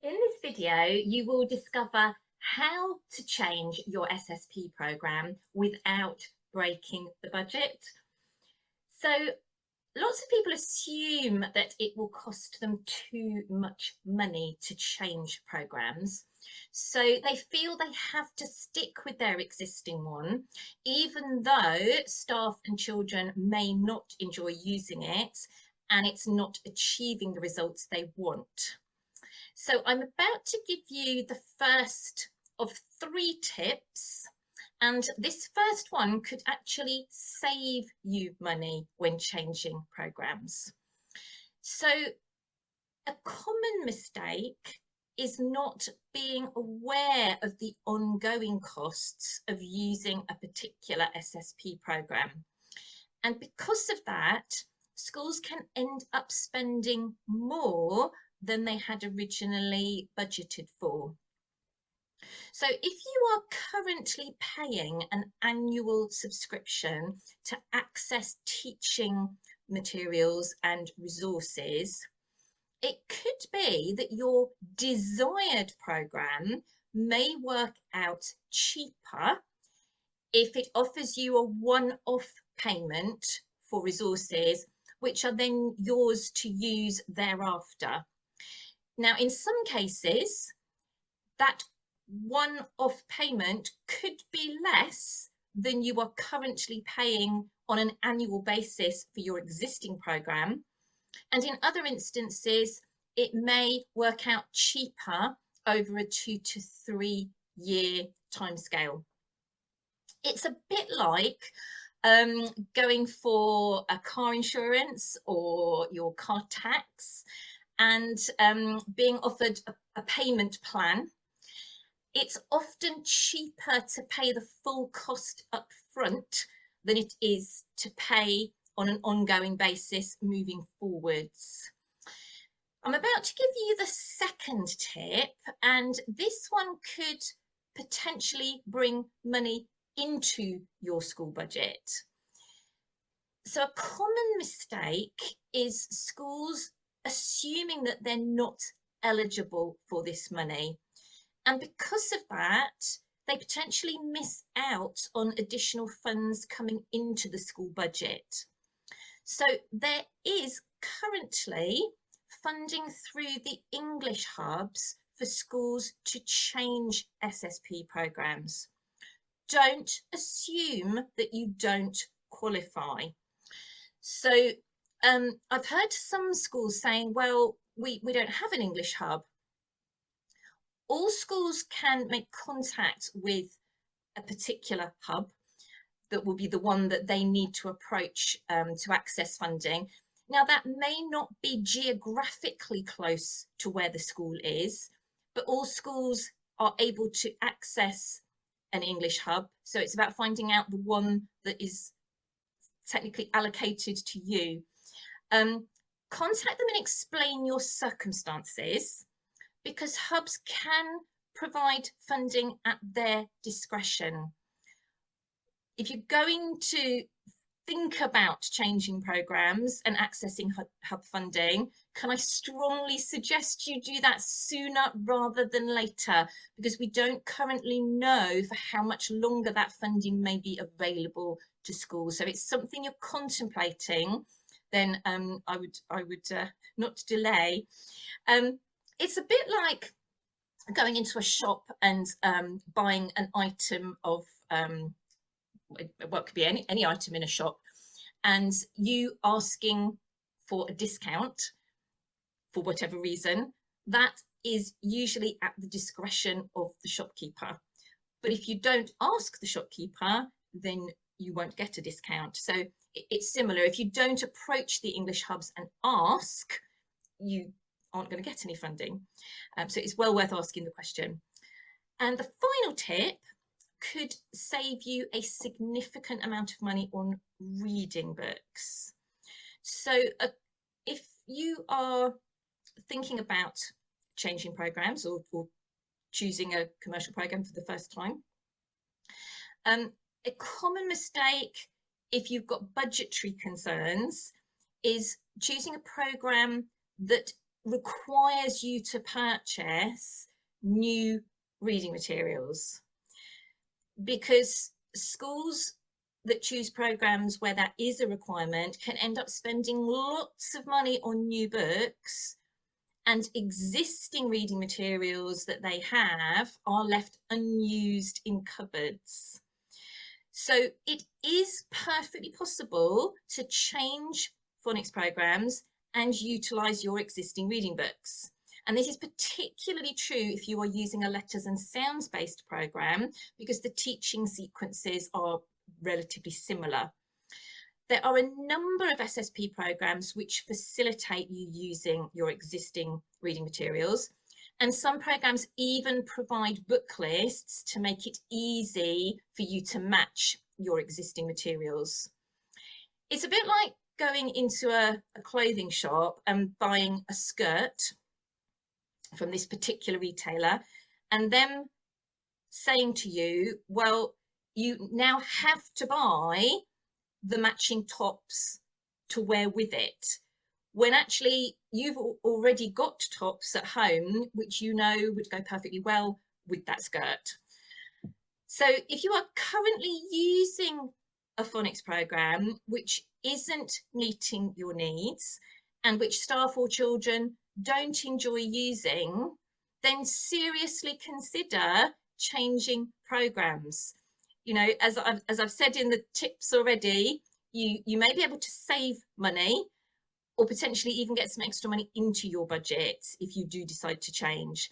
In this video, you will discover how to change your SSP program without breaking the budget. So lots of people assume that it will cost them too much money to change programs. So they feel they have to stick with their existing one, even though staff and children may not enjoy using it and it's not achieving the results they want. So I'm about to give you the first of 3 tips, and this first one could actually save you money when changing programs. So a common mistake is not being aware of the ongoing costs of using a particular SSP program. And because of that, schools can end up spending more than they had originally budgeted for. So if you are currently paying an annual subscription to access teaching materials and resources, it could be that your desired program may work out cheaper if it offers you a one-off payment for resources, which are then yours to use thereafter. Now, in some cases, that one-off payment could be less than you are currently paying on an annual basis for your existing program. And in other instances, it may work out cheaper over a 2 to 3 year timescale. It's a bit like going for a car insurance or your car tax and being offered a payment plan. It's often cheaper to pay the full cost up front than it is to pay on an ongoing basis moving forwards. I'm about to give you the second tip, and this one could potentially bring money into your school budget. So a common mistake is schools assuming that they're not eligible for this money. And because of that, they potentially miss out on additional funds coming into the school budget. So there is currently funding through the English hubs for schools to change SSP programs. Don't assume that you don't qualify. So I've heard some schools saying, well, we don't have an English hub. All schools can make contact with a particular hub that will be the one that they need to approach to access funding. Now, that may not be geographically close to where the school is, but all schools are able to access an English hub. So it's about finding out the one that is technically allocated to you. Contact them and explain your circumstances, because hubs can provide funding at their discretion. If you're going to think about changing programs and accessing hub funding, can I strongly suggest you do that sooner rather than later, because we don't currently know for how much longer that funding may be available to schools. So it's something you're contemplating, then I would not delay. It's a bit like going into a shop and buying an item of what could be any item in a shop, and you asking for a discount for whatever reason. That is usually at the discretion of the shopkeeper. But if you don't ask the shopkeeper, then you won't get a discount. So it's similar. If you don't approach the English hubs and ask, you aren't going to get any funding. So it's well worth asking the question. And the final tip could save you a significant amount of money on reading books. So if you are thinking about changing programs or choosing a commercial program for the first time, a common mistake if you've got budgetary concerns is choosing a program that requires you to purchase new reading materials, because schools that choose programs where that is a requirement can end up spending lots of money on new books, and existing reading materials that they have are left unused in cupboards. So it is perfectly possible to change phonics programs and utilise your existing reading books. And this is particularly true if you are using a letters and sounds based program, because the teaching sequences are relatively similar. There are a number of SSP programs which facilitate you using your existing reading materials, and some programs even provide book lists to make it easy for you to match your existing materials. It's a bit like going into a clothing shop and buying a skirt from this particular retailer and them saying to you, well, you now have to buy the matching tops to wear with it, when actually you've already got tops at home which you know would go perfectly well with that skirt. So if you are currently using a phonics program which isn't meeting your needs and which staff or children don't enjoy using, then seriously consider changing programs. You know, as I've said in the tips already, you may be able to save money or potentially even get some extra money into your budget if you do decide to change.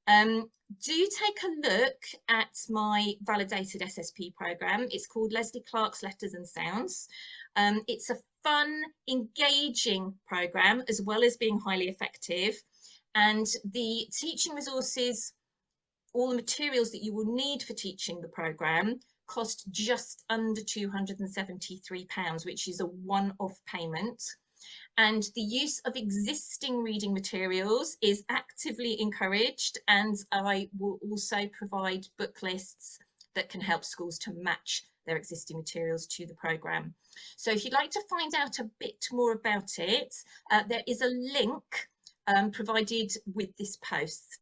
Do take a look at my validated SSP program. It's called Leslie Clark's Letters and Sounds. It's a fun, engaging program, as well as being highly effective. And the teaching resources, all the materials that you will need for teaching the program, cost just under £273, which is a one-off payment. And the use of existing reading materials is actively encouraged, and I will also provide book lists that can help schools to match their existing materials to the programme. So if you'd like to find out a bit more about it, there is a link provided with this post.